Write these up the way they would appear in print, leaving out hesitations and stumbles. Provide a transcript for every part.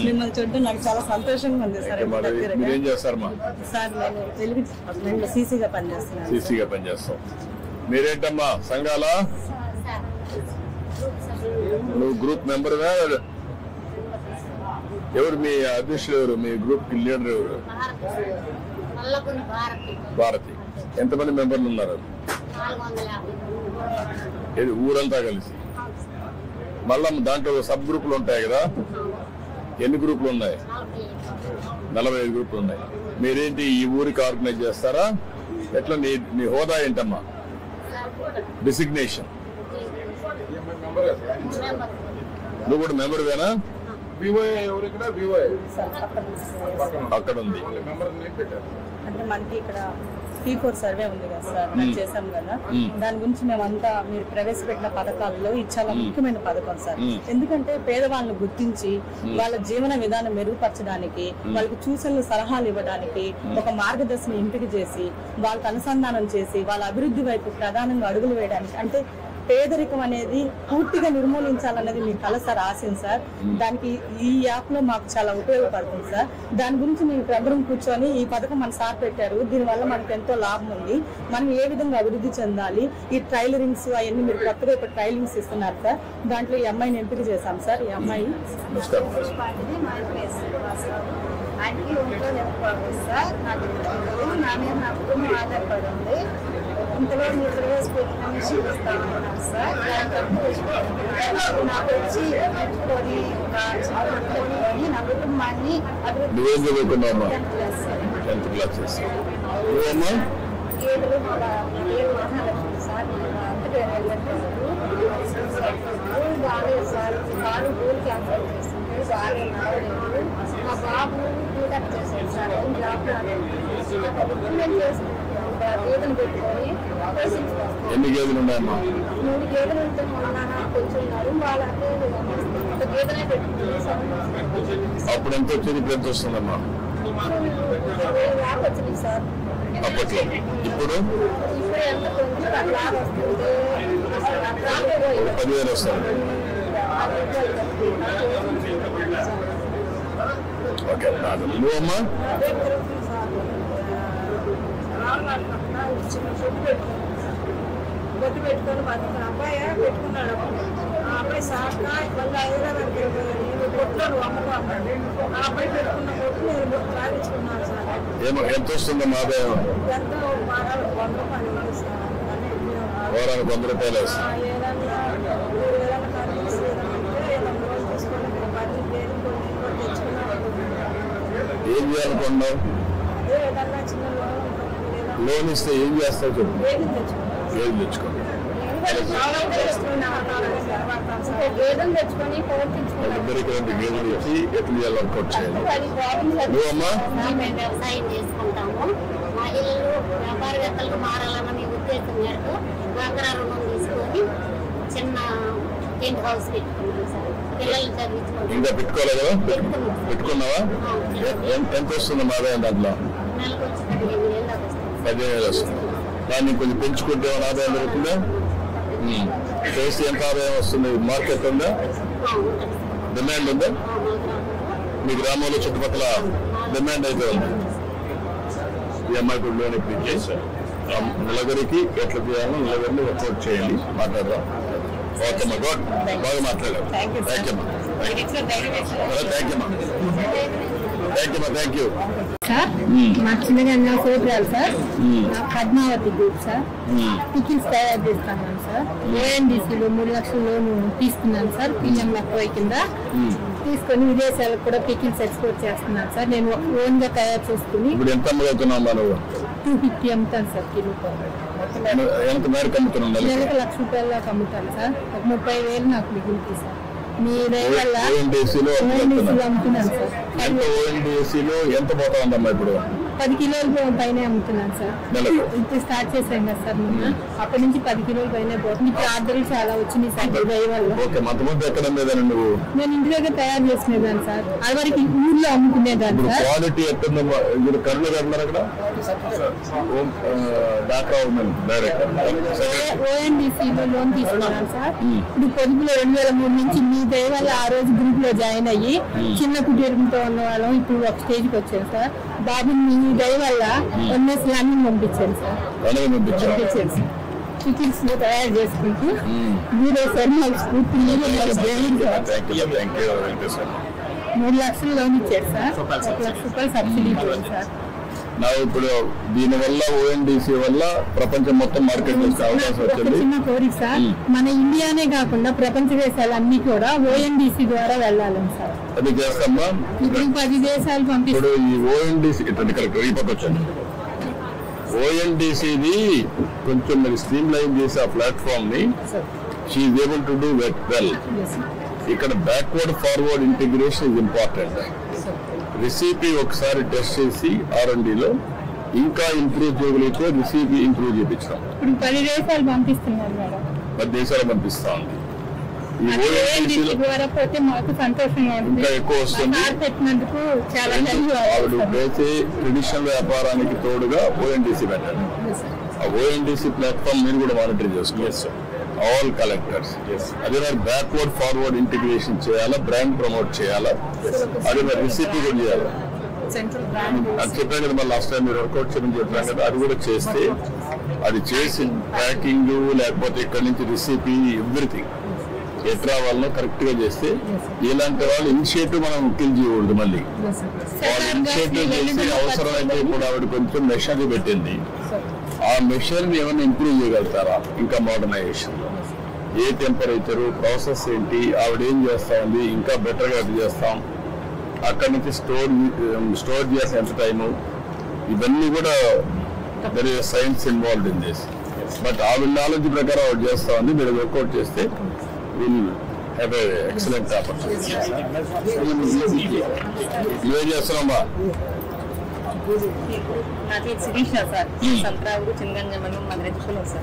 మిమ్మల్ని చూడటం నాకు చాలా సంతోషంగా ఉంది సార్. ఏం చేస్తారమ్మా? సార్ నేను తెలుగు సీసీగా పనిచేస్తున్నాను. సీసీగా పనిచేస్తాం. మీరేంటమ్మా సంఘాల నువ్వు గ్రూప్ మెంబర్గా? ఎవరు మీ అధ్యక్షులు? ఎవరు మీ గ్రూప్ లీడర్ ఎవరు? భారతి. ఎంతమంది మెంబర్లు ఉన్నారు? ఊరంతా కలిసి. మళ్ళా దాంట్లో సబ్ గ్రూపులు ఉంటాయి కదా, ఎన్ని గ్రూపులు ఉన్నాయి? 45 గ్రూపులు ఉన్నాయి. మీరేంటి ఈ ఊరికి ఆర్గనైజ్ చేస్తారా? ఎట్లా నీ హోదా ఏంటమ్మా? డిసిగ్నేషన్. నువ్వు కూడా మెంబర్వేనా? అక్కడ ఉంది. అంటే మనకి ఇక్కడ P4 సర్వే ఉంది కదా సార్, మనం చేసాం కదా, దాని గురించి మేమంతా మీరు ప్రవేశపెట్టిన పథకాల్లో ఇది చాలా ముఖ్యమైన పథకం సార్. ఎందుకంటే పేదవాళ్ళని గుర్తించి వాళ్ళ జీవన విధానం మెరుగుపరచడానికి, వాళ్ళకి సూచనలు సలహాలు ఇవ్వడానికి, ఒక మార్గదర్శనం ఎంపిక చేసి వాళ్ళకి అనుసంధానం చేసి వాళ్ళ అభివృద్ధి వైపు ప్రధానంగా అడుగులు వేయడానికి, అంటే పేదరికం అనేది పూర్తిగా నిర్మూలించాలనేది మీ కల సార్, ఆశయం సార్. దానికి ఈ యాప్ లో మాకు చాలా ఉపయోగపడుతుంది సార్. దాని గురించి మేము అందరం కూర్చొని ఈ పథకం మన సార్ పెట్టారు, దీనివల్ల మనకు ఎంతో లాభం ఉంది, మనం ఏ విధంగా అభివృద్ధి చెందాలి, ఈ ట్రైలరింగ్స్ అవన్నీ మీరు కొత్తగా ఇప్పుడు ట్రైలింగ్స్ ఇస్తున్నారు సార్. దాంట్లో ఈ అమ్మాయిని ఎంపిక చేశాం సార్. ఈ అమ్మాయి ఆధారపడింది. ఇంతలో మీరు ప్రవేశపెట్టిన మిషన్ ఇస్తామన్నారు సార్. నాకు వచ్చి పెట్టుకొని నా కుటుంబాన్ని గేదెలు సార్. బాగాలేదు సార్. కాలు గోల్ క్యాన్సర్ చేసింది, బాగా నడవలేదు. మా బాబు బీటెక్ చేశాడు సార్. జాబ్ గేదెలు పెట్టుకొని ఎన్ని గేదెలు ఉన్నాయమ్మా? 3 గేదెలు ఉంటే మొన్న కొంచెం నడుము వాళ్ళంటే గేదెలే పెట్టుకుంది సార్. అప్పుడు ఎంత వచ్చింది? ఇప్పుడు ఎంత వస్తుందమ్మా? 20,000 వచ్చింది సార్ అప్పట్లో. ఇప్పుడు ఎంత కొంచెం లాభ వస్తుంది, 10,000 వస్తుంది. ఓకే. నువ్వమ్మా? బొట్టు పెట్టుకొని బతుకున్న అబ్బాయి పెట్టుకున్నాడు. ఆ అబ్బాయి సాక మళ్ళీ హైదరాబాద్కి వెళ్ళిపోయాడు. బొట్టులో నువ్వు అమ్ముకోన్నాడు. ఆ అబ్బాయి పెట్టుకున్న బొట్టు నేను బొట్టు లాగించుకున్నాను సార్. ఎంత వస్తుందమ్మా ఆదాయం? ఎంతో 100 రూపాయలు సార్. వారానికి 100 రూపాయలు వస్తుంది. ఏదన్నా కనిపిస్తే రోజు తీసుకొని 10 పేరు కొన్ని తెచ్చుకున్నాను. ఏం చేయాలనుకున్నావు? ఏదన్నా చిన్న లోన్ ఇస్తే ఏం చేస్తావు చెప్పు. ఏది తెచ్చుకున్నాను. ఏది తెచ్చుకోండి. గేదెలు తెచ్చుకొని ఇద్దరికి 2 గేదెలు ఇచ్చి ఎట్లా చేయాలి వర్కౌట్ చేయాలి. నువ్వమ్మా? మేము వ్యవసాయం చేసుకుంటాము. మహిళలు వ్యాపారవేత్తలకు మారాలన్న ఉద్దేశం మేరకు డ్వాక్రా రుణం తీసుకొని చిన్న టెంట్ హౌస్ పెట్టుకున్నాం సార్. పిల్లలు చదివించుకుంటాం. ఇంకా పెట్టుకోవాలి కదా? పెట్టుకున్నావా? ఎంత వస్తుంది ఆదాయం దాంట్లో? నెలకు వచ్చి 15,000 దాకా వస్తుంది. 15,000 వస్తుంది. దాన్ని కొంచెం పెంచుకుంటే ఏమైనా ఆదాయం దొరుకుతుందా? చేసి ఎంత ఆదాయం వస్తుంది? మార్కెట్ ఉందా? డిమాండ్ ఉందా? మీ గ్రామంలో చుట్టుపక్కల డిమాండ్ అయితే ఉంది. ఈ అమ్మాయి కూడా లోన్ ఇప్పించేసి నలుగురికి ఎట్లా చేయాలో నలుగురిని వర్కౌట్ చేయండి. మాట్లాడదాం. ఓకే అమ్మా, గుడ్. బాగా మాట్లాడారు. థ్యాంక్ యూ అమ్మా. Thank you. సార్ మా చిన్నగా సోదరాలు sir, Padmavathi group sir. Pickles తయారు చేస్తున్నాను సార్. ONDCలో 3 లక్షల లోన్ తీసుకున్నాను సార్. PMFY కింద తీసుకొని విదేశాలకు కూడా పికిల్స్ ఎక్స్పోర్ట్ చేస్తున్నాను సార్. నేను ఓన్ గా తయారు చేసుకుని 250 అమ్ముతాను సార్ కిలో. నెలకు 1,00,000 రూపాయల దాకా అమ్ముతాను సార్. ఒక 30,000 నాకు మిగులుతుంది సార్. మీ వల్ల ONDCలో అమ్ముతున్నాను సార్. ONDCలో ఎంత పోతా ఉందమ్మా ఇప్పుడు? 10 కిలోల పైన అమ్ముతున్నాను సార్. ఇప్పుడు స్టార్ట్ చేశాం కదా సార్ మొన్న, అప్పటి నుంచి 10 కిలోల పైన పోతుంది. ఇప్పుడు ఆర్డర్లు చాలా వచ్చినాయి సార్ దయవల్ల. నేను ఇంటి దగ్గర తయారు చేసుకునేదాన్ని సార్, అది వరకు ఊర్లో అమ్ముకునేదాన్ని సార్. ఓఎన్డీసీలో లోన్ తీసుకున్నాను సార్. ఇప్పుడు పొదుపులో 2003 నుంచి మీ దయ వల్ల ఆ రోజు గ్రూప్ లో జాయిన్ అయ్యి చిన్న కుటీరంతో ఉన్న వాళ్ళం ఇప్పుడు ఒక స్టేజ్ కి వచ్చాను సార్. బాబుని మీ దయ వల్ల ఎంఎస్ ల్యాండింగ్ పంపించాను సార్. టికెట్స్ తయారు చేసుకుంటూ మీరే సార్ మాకు స్ఫూర్తి, 3 లక్షలు లోన్ ఇచ్చారు సార్. 1 లక్ష రూపాయలు సబ్సిడీ ఇచ్చారు సార్. ఇప్పుడు దీని వల్ల ఓఎన్డీసీ వల్ల ప్రపంచం మొత్తం మార్కెట్ అవకాశం వచ్చింది. చిన్న కోరిక సార్, మన ఇండియానే కాకుండా ప్రపంచ దేశాలన్నీ కూడా ఓఎన్డీసీ ద్వారా వెళ్ళాలని సార్. అది చేస్తామా? ఇప్పుడు 10 దేశాలు పంపిస్తారు. ఈ ఓఎన్డీసీ వచ్చండి. ఓఎన్డీసీది కొంచెం మీరు స్ట్రీమ్ లైన్ చేసి ఆ ప్లాట్ఫామ్ ని షీఈ్ ఏబుల్ టు డూ వెల్. ఇక్కడ backward forward integration is important. Recipe ఒకసారి టెస్ట్ చేసి R&Dలో ఇంకా ఇంప్రూవ్ చేయగలిగితే రెసిపీ ఇంప్రూవ్ చేయించడం. 10 దేశాలు పంపిస్తున్నారు మేడం. 10 దేశాలు పంపిస్తా ఉంది. ఈ ఓఎన్డీసీ ద్వారా పోతే మాకు సంతోషంగా ఉంటుంది. ఇంకా ఎక్కువ వస్తుంది. పెట్టినందుకు చాలా వేసే ట్రెడిషనల్ వ్యాపారానికి తోడుగా ఓఎన్డీసీ పెట్టండి. ఆ ఓఎన్డీసీ ప్లాట్ఫామ్ మీరు కూడా మానిటర్ చేసుకోవచ్చు. ఆల్ కలెక్టర్స్ అదే మరి బ్యాక్వర్డ్ ఫార్వర్డ్ ఇంటిగ్రేషన్ చేయాలా, బ్రాండ్ ప్రమోట్ చేయాలా, అదే మరి రెసిపీ కూడా చేయాలి. అది చెప్పాను కదా మళ్ళీ లాస్ట్ టైం మీరు వర్కౌట్ చేయమని చెప్పాను కదా, అది కూడా చేస్తే అది చేసి ప్యాకింగ్ లేకపోతే ఇక్కడ నుంచి రెసిపీ ఎవ్రీథింగ్ ఎట్లా వాళ్ళను కరెక్ట్ గా చేస్తే ఇలాంటి వాళ్ళు ఇనిషియేటివ్ మనం కిల్ చేయకూడదు. మళ్ళీ వాళ్ళు ఇనిషియేటివ్ చేసి అవసరమైతే ఇప్పుడు ఆవిడ కొంచెం మెషినరీ పెట్టింది, ఆ మెషినరీని ఏమైనా ఇంప్రూవ్ చేయగలుగుతారా ఇంకా మోడర్నైజేషన్ లో? ఏ టెంపరేచరు, ప్రాసెస్ ఏంటి, ఆవిడ ఏం చేస్తా ఉంది, ఇంకా బెటర్ గా చేస్తాం, అక్కడి నుంచి స్టోర్ చేసే ఎంత టైము, ఇవన్నీ కూడా there is science involved in this. But ఆవిడ నాలెడ్జ్ ప్రకారం ఆవిడ చేస్తా ఉంది. మీరు వర్కౌట్ చేస్తే will have an excellent opportunity. నువ్వేం చేస్తున్నావా?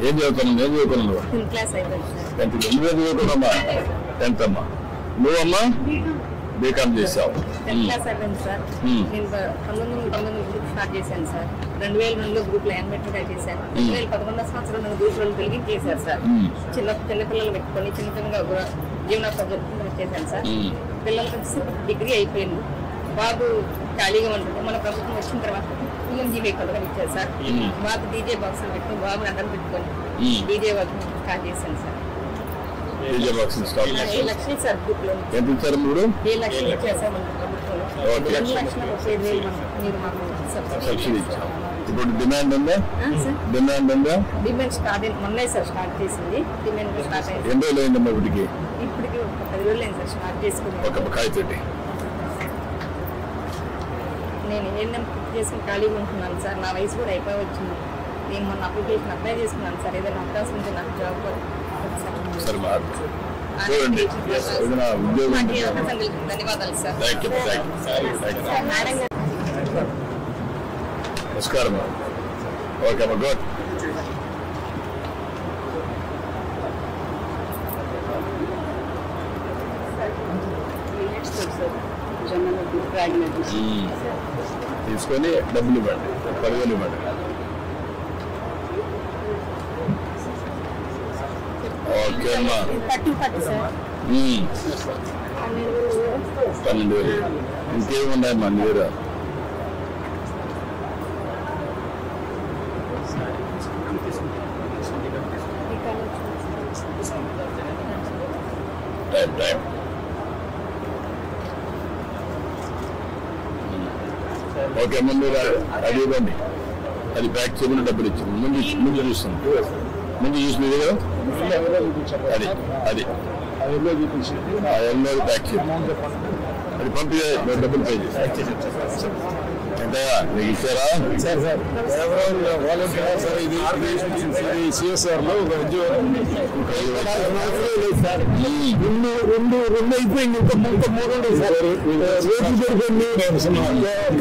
ఏం చదువుతున్నావు? నేను చదువుకున్నాను. 10th అమ్మా. నువ్వమ్మా బీకామ్ చేసావు. 10th క్లాస్ అయిపోయింది సార్. నేను 1999 గ్రూప్ స్టార్ట్ చేశాను సార్. 2002లో గ్రూప్ లో యానిమేటర్ గా చేశాను. 2011 సంవత్సరం నేను గ్రూప్ లో కలిగి చేశాను సార్. చిన్న పిల్లలు పెట్టుకొని చిన్నగా జీవనోపాధి చేశాను సార్. పిల్లలకి డిగ్రీ అయిపోయింది. బాబు ఖాళీగా ఉంటుంది. మన ప్రభుత్వం వచ్చిన తర్వాత PMGV కొత్తగా ఇచ్చారు సార్. బాబు డీజే బాక్స్ పెట్టుకుని బాబుని అడ్డం పెట్టుకొని డీజే వర్క్ స్టార్ట్ చేశాను సార్. 7 లక్షలు సార్ గ్రూప్ లో. ఎంత ఇచ్చారు మీరు? 7 లక్షలు ఇచ్చారు సార్ మన ప్రభుత్వంలో. 2 లక్షల 5,000 మీరు మాకు సబ్సిడీ ఇచ్చారు. ఇప్పుడు డిమాండ్ ఉందా? డిమాండ్ స్టార్ట్ అయింది మొన్నే సార్. స్టార్ట్ చేసింది డిమాండ్ స్టార్ట్ అయింది. ఎన్ని రోజులు అయిందమ్మా ఇప్పటికి? ఇప్పటికి ఒక 10 రోజులు అయింది సార్ స్టార్ట్ చేసుకుని. ఒక కాయతోటి నేను ఏఎన్ఎం చేసుకుని ఖాళీగా ఉంటున్నాను సార్. నా వయసు కూడా అయిపోయి వచ్చింది. నేను మొన్న అప్లికేషన్ అప్లై చేసుకున్నాను సార్. ఏదైనా అవకాశం ఉంటే నాకు జాబ్ ధన్యవాదాలు సార్. నమస్కారం. ఓకే అమ్మా, గుడ్. తీసుకొని డబ్బులు ఇవ్వండి, 10,000 ఇవ్వండి. ఓకే అమ్మా. 12,000. ఇంకేమున్నాయమ్మా నీ దగ్గర? టైం ఓకే అమ్మ, మీరు అది ఇవ్వండి. అది ప్యాక్ చేయమని డబ్బులు ఇచ్చింది. ముందు చూస్తుంది. ముందు చూసింది కదా, అది అది ఎల్లో ప్యాక్ చేయండి. అది పంపి డబ్బులు పే చేసి ఎంతయా నీకు ఇచ్చారా? ఇది సిఎస్ఆర్ లో ఒక ఉద్యోగం రెండు అయిపోయింది. ఇంకా 3 ఉన్నాయి సార్. రోడ్లు పడిపోయింది,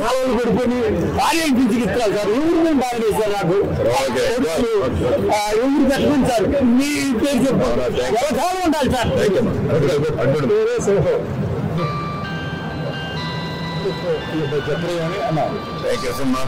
కాలువలు పడిపోయి భార్యకి పిలిచి ఇస్తారు సార్. ఎవరు మేము బాగా లేదు సార్. నాకు ఎవరు పెట్టండి సార్. మీ పేరు చెప్పారు ఎలా కాలం ఉండాలి సార్. థ్యాంక్ యూ అమ్మా.